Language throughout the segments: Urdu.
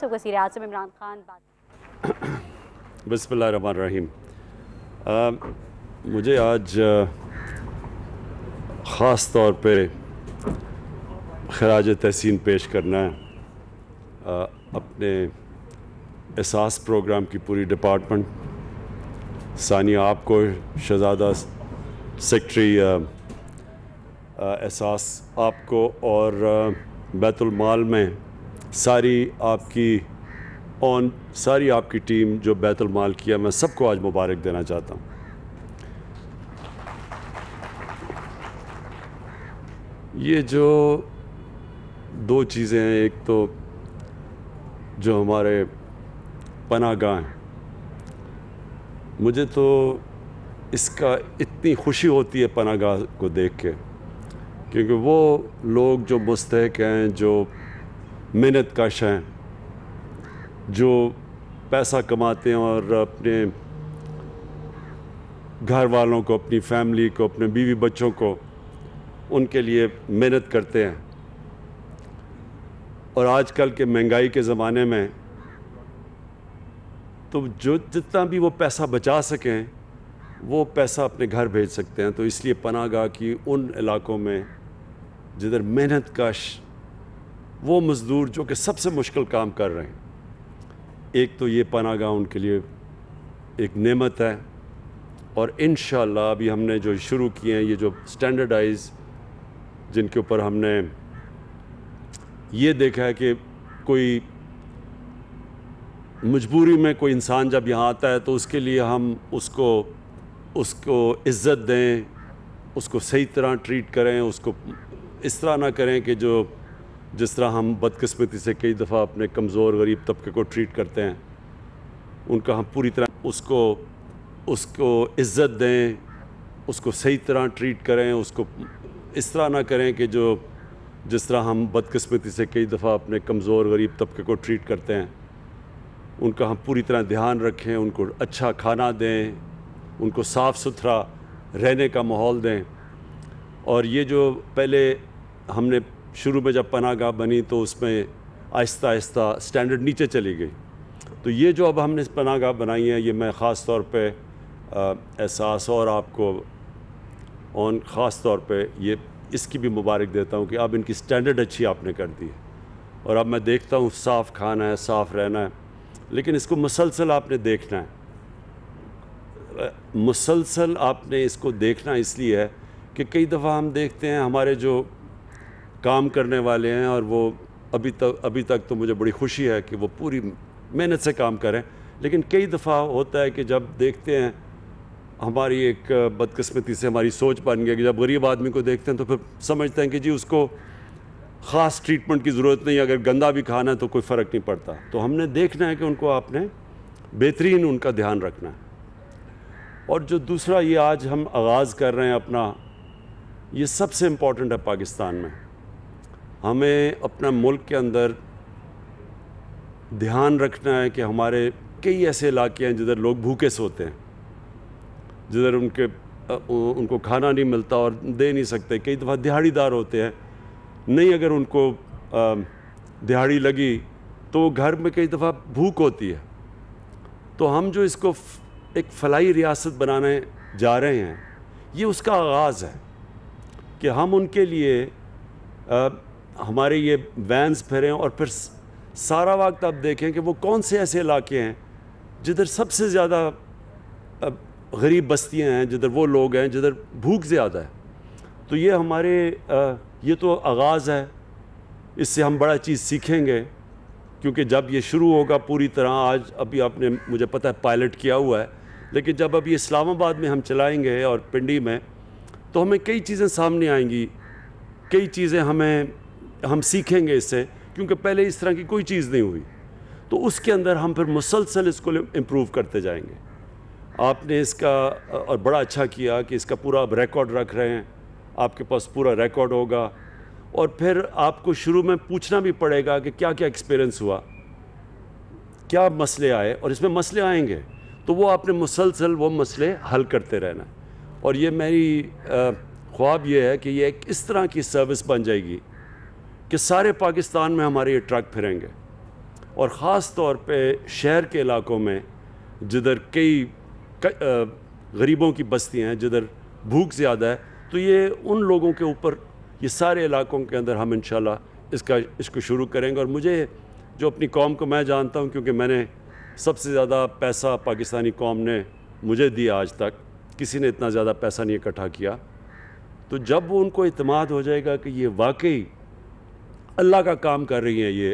تو وزیر اعظم عمران خان بات بسم اللہ الرحمن الرحیم. مجھے آج خاص طور پہ خراج تحسین پیش کرنا ہے اپنے احساس پروگرام کی پوری ڈپارٹمنٹ, ثانیہ آپ کو, شہزادہ سیکٹری احساس آپ کو, اور بیت المال میں ساری آپ کی ٹیم جو بیت المال کیا, میں سب کو آج مبارک دینا چاہتا ہوں. یہ جو دو چیزیں ہیں, ایک تو جو ہمارے پناہ گاہ ہیں, مجھے تو اس کا اتنی خوشی ہوتی ہے پناہ گاہ کو دیکھ کے, کیونکہ وہ لوگ جو مستحق ہیں, جو محنت کش ہیں, جو پیسہ کماتے ہیں اور اپنے گھر والوں کو, اپنی فیملی کو, اپنے بیوی بچوں کو, ان کے لیے محنت کرتے ہیں. اور آج کل کے مہنگائی کے زمانے میں تو جتنا بھی وہ پیسہ بچا سکیں وہ پیسہ اپنے گھر بھیج سکتے ہیں. تو اس لیے پناہ گاہ کی ان علاقوں میں جدھر محنت کش وہ مزدور جو کہ سب سے مشکل کام کر رہے ہیں, ایک تو یہ پناہ گاہ ان کے لیے ایک نعمت ہے. اور انشاءاللہ ابھی ہم نے جو شروع کیے ہیں, یہ جو سٹینڈرڈائز, جن کے اوپر ہم نے یہ دیکھا ہے کہ کوئی مجبوری میں کوئی انسان جب یہاں آتا ہے تو اس کے لیے ہم اس کو عزت دیں, اس کو صحیح طرح ٹریٹ کریں, اس کو اس طرح نہ کریں کہ جس طرح ہم بدقسمتی سے کئی دفعہ اپنے کمزور غریب طبقے کو ٹریٹ کرتے ہیں. ان کا ہم پوری طرح اس کو عزت دیں, اس کو صحیح طرح ٹریٹ کریں, اس کو اس طرح نہ کریں کہ جس طرح ہم بدقسمتی سے کئی دفعہ اپنے کمزور غریب طبقے کو ٹریٹ کرتے ہیں. ان کا ہم پوری طرح دھیان رکھیں, ان کو اچھا کھانا دیں, ان کو صاف ستھرا رہنے کا ماحول دیں. اور یہ جو پہلے ہم نے شروع میں جب پناہ گاہ بنی تو اس میں آہستہ آہستہ سٹینڈرڈ نیچے چلی گئی. تو یہ جو اب ہم نے پناہ گاہ بنائی ہیں, یہ میں خاص طور پہ احساس اور آپ کو خاص طور پہ اس کی بھی مبارک دیتا ہوں کہ اب ان کی سٹینڈرڈ اچھی آپ نے کر دی ہے. اور اب میں دیکھتا ہوں صاف کھانا ہے, صاف رہنا ہے, لیکن اس کو مسلسل آپ نے دیکھنا ہے. مسلسل آپ نے اس کو دیکھنا اس لیے ہے کہ کئی دفعہ ہم دیکھتے ہیں ہمارے جو کام کرنے والے ہیں, اور وہ ابھی تک تو مجھے بڑی خوشی ہے کہ وہ پوری محنت سے کام کریں, لیکن کئی دفعہ ہوتا ہے کہ جب دیکھتے ہیں, ہماری ایک بدقسمتی سے ہماری سوچ بن گئی کہ جب غریب آدمی کو دیکھتے ہیں تو پھر سمجھتے ہیں کہ جی اس کو خاص ٹریٹمنٹ کی ضرورت نہیں, اگر گندا بھی کھانا ہے تو کوئی فرق نہیں پڑتا. تو ہم نے دیکھنا ہے کہ ان کو آپ نے بہترین ان کا دھیان رکھنا ہے. اور جو دوسرا یہ آج ہم آغاز کر رہے ہیں اپنا, یہ سب سے امپورٹنٹ ہے پاکستان میں. ہمیں اپنا ملک کے اندر دھیان رکھنا ہے کہ ہمارے کئی ایسے علاقے ہیں جدھر لوگ بھوکے سوتے ہیں, جدھر ان کو کھانا نہیں ملتا اور دے نہیں سکتے. کئی دفعہ دہاڑی دار ہوتے ہیں, نہیں اگر ان کو دہاڑی لگی تو گھر میں کئی دفعہ بھوک ہوتی ہے. تو ہم جو اس کو ایک فلاحی ریاست بنانے جا رہے ہیں, یہ اس کا آغاز ہے کہ ہم ان کے لیے ہمارے یہ وینز پھریں, اور پھر سارا وقت آپ دیکھیں کہ وہ کون سے ایسے علاقے ہیں جدھر سب سے زیادہ غریب بستیاں ہیں, جدھر وہ لوگ ہیں جدھر بھوک زیادہ ہے. تو یہ ہمارے یہ تو آغاز ہے, اس سے ہم بڑا چیز سیکھیں گے, کیونکہ جب یہ شروع ہوگا پوری طرح, آج ابھی آپ نے مجھے پتہ ہے پائلٹ کیا ہوا ہے, لیکن جب ابھی اسلام آباد میں ہم چلائیں گے اور پنڈی میں, تو ہمیں کئی چیزیں سامنے آئیں گی, کئی چیزیں ہم سیکھیں گے اس سے, کیونکہ پہلے اس طرح کی کوئی چیز نہیں ہوئی. تو اس کے اندر ہم پھر مسلسل اس کو امپروو کرتے جائیں گے. آپ نے اس کا اور بڑا اچھا کیا کہ اس کا پورا اب ریکارڈ رکھ رہے ہیں, آپ کے پاس پورا ریکارڈ ہوگا, اور پھر آپ کو شروع میں پوچھنا بھی پڑے گا کہ کیا کیا ایکسپیرنس ہوا, کیا مسئلے آئے, اور اس میں مسئلے آئیں گے تو وہ آپ نے مسلسل وہ مسئلے حل کرتے رہنا. اور یہ میری خواب یہ ہے کہ یہ ایک اس طرح کی سروس بن جائے گی کہ سارے پاکستان میں ہمارے یہ ٹرک پھریں گے, اور خاص طور پہ شہر کے علاقوں میں جدھر کئی غریبوں کی بستیاں ہیں، جدھر بھوک زیادہ ہے، تو یہ ان لوگوں کے اوپر، یہ سارے علاقوں کے اندر ہم انشاءاللہ اس کو شروع کریں گے۔ اور مجھے جو اپنی قوم کو میں جانتا ہوں، کیونکہ میں نے سب سے زیادہ پیسہ پاکستانی قوم نے مجھے دیا آج تک، کسی نے اتنا زیادہ پیسہ نہیں اکٹھا کیا، تو جب وہ ان کو اعتماد ہو جائے گا کہ یہ واقعی اللہ کا کام کر رہی ہیں، یہ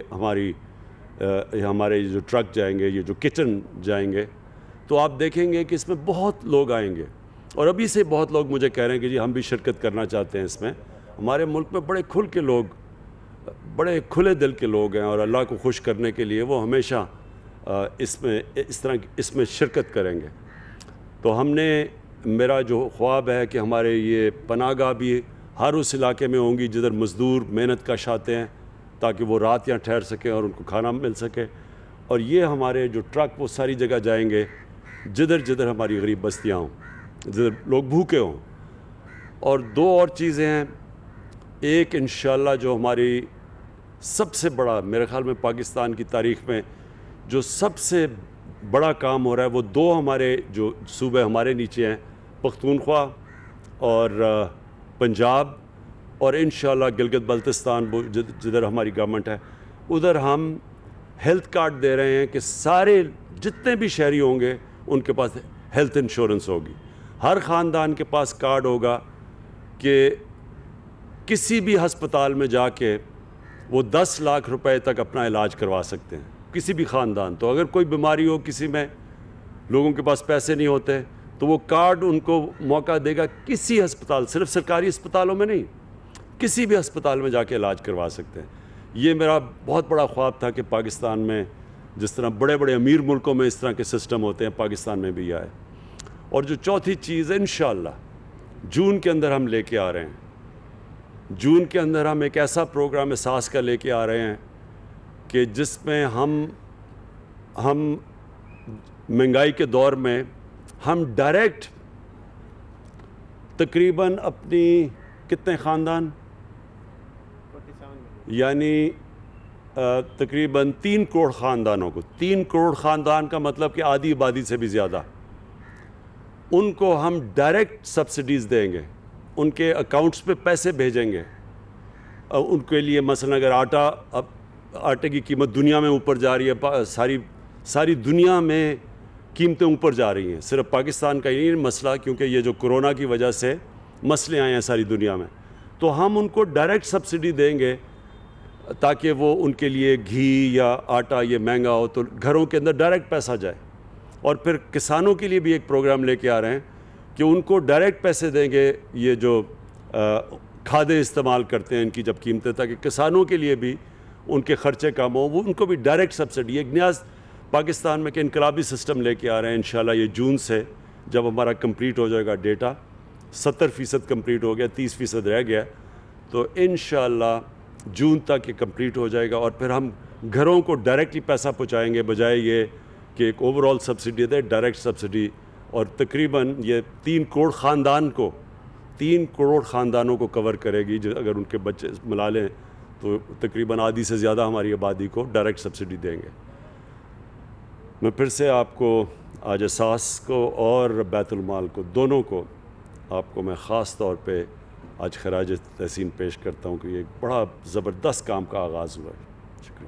ہمارے جو ٹرک جائیں گے، یہ جو کچن جائیں گے، تو آپ دیکھیں گے کہ اس میں بہت لوگ آئیں گے۔ اور ابھی سے بہت لوگ مجھے کہہ رہے ہیں کہ جی ہم بھی شرکت کرنا چاہتے ہیں اس میں۔ ہمارے ملک میں بڑے کھل کے لوگ، بڑے کھلے دل کے لوگ ہیں، اور اللہ کو خوش کرنے کے لیے وہ ہمیشہ اس میں شرکت کریں گے۔ تو میرا جو خواب ہے کہ ہمارے یہ پناہ گاہ بھی ہر اس علاقے میں ہوں گی جدھر مزدور محنت کش آتے ہیں، تاکہ وہ رات یہاں ٹھہر سکیں اور ان کو کھانا مل سکے۔ اور یہ ہمارے جو ٹرک وہ ساری جگہ جائیں گے جدھر جدھر ہماری غریب بستیاں ہوں، جدھر لوگ بھوکے ہوں۔ اور دو اور چیزیں ہیں، ایک انشاءاللہ جو ہماری سب سے بڑا، میرے خیال میں پاکستان کی تاریخ میں جو سب سے بڑا کام ہو رہا ہے، وہ دو ہمارے جو صوبے ہمارے نیچے ہیں، پختونخوا اور پنجاب، اور انشاءاللہ گلگت بلتستان جدھر ہماری گورنمنٹ ہے، ادھر ہم ہیلتھ کارڈ دے رہے ہیں کہ سارے جتنے بھی شہری ہوں گے ان کے پاس ہیلتھ انشورنس ہوگی۔ ہر خاندان کے پاس کارڈ ہوگا کہ کسی بھی ہسپتال میں جا کے وہ 10 لاکھ روپے تک اپنا علاج کروا سکتے ہیں، کسی بھی خاندان۔ تو اگر کوئی بیماری ہو کسی میں، لوگوں کے پاس پیسے نہیں ہوتے، تو وہ کارڈ ان کو موقع دے گا کسی ہسپتال، صرف سرکاری ہسپتالوں میں نہیں، کسی بھی ہسپتال میں جا کے علاج کروا سکتے ہیں۔ یہ میرا بہت بڑا خواب تھا کہ پاکستان میں جس طرح بڑے بڑے امیر ملکوں میں اس طرح کے سسٹم ہوتے ہیں، پاکستان میں بھی آئے۔ اور جو چوتھی چیز انشاءاللہ جون کے اندر ہم لے کے آ رہے ہیں، جون کے اندر ہم ایک ایسا پروگرام اساس کا لے کے آ رہے ہیں کہ جس میں ہم مہنگائی کے دور میں ہم ڈائریکٹ تقریباً اپنی کتنے خاندان، یعنی تقریباً 3 کروڑ خاندانوں کو، 3 کروڑ خاندان کا مطلب کہ آدھی آبادی سے بھی زیادہ، ان کو ہم ڈائریکٹ سبسڈیز دیں گے، ان کے اکاؤنٹس پہ پیسے بھیجیں گے۔ ان کے لیے مثلا اگر آٹے کی قیمت دنیا میں اوپر جا رہی ہے، ساری دنیا میں قیمتیں اوپر جا رہی ہیں، صرف پاکستان کا ہی نہیں مسئلہ، کیونکہ یہ جو کرونا کی وجہ سے مسئلے آئے ہیں ساری دنیا میں، تو ہم ان کو ڈائریکٹ سبسڈی دیں گے تاکہ وہ ان کے لیے گھی یا آٹا یہ مہنگا ہو تو گھروں کے اندر ڈائریکٹ پیسہ جائے۔ اور پھر کسانوں کے لیے بھی ایک پروگرام لے کے آ رہے ہیں کہ ان کو ڈائریکٹ پیسے دیں گے، یہ جو کھادیں استعمال کرتے ہیں ان کی جب قیمتیں، تاکہ کسانوں کے لیے بھی ان کے خرچے کم ہوں، وہ ان کو بھی ڈائریکٹ سبسڈی۔ ایک نیا پاکستان میں کہ انقلابی سسٹم لے کے آ رہے ہیں انشاءاللہ یہ جون سے، جب ہمارا کمپلیٹ ہو جائے گا ڈیٹا، 70% کمپلیٹ ہو گیا، 30% رہ گیا، تو انشاءاللہ جون تک یہ کمپلیٹ ہو جائے گا۔ اور پھر ہم گھروں کو ڈائریکٹلی پیسہ پہنچائیں گے، بجائے یہ کہ ایک اوور آل سبسڈی دے، ڈائریکٹ سبسڈی۔ اور تقریباً یہ 3 کروڑ خاندانوں کو کور کرے گی، اگر ان کے بچے ملا لیں تو تقریباً آدھی سے زیادہ ہماری آبادی کو ڈائریکٹ سبسڈی دیں گے۔ میں پھر سے آپ کو آج اساس کو اور بیت المال کو، دونوں کو، آپ کو میں خاص طور پہ آج خراج تحسین پیش کرتا ہوں کہ یہ ایک بڑا زبردست کام کا آغاز ہوا ہے۔ شکریہ۔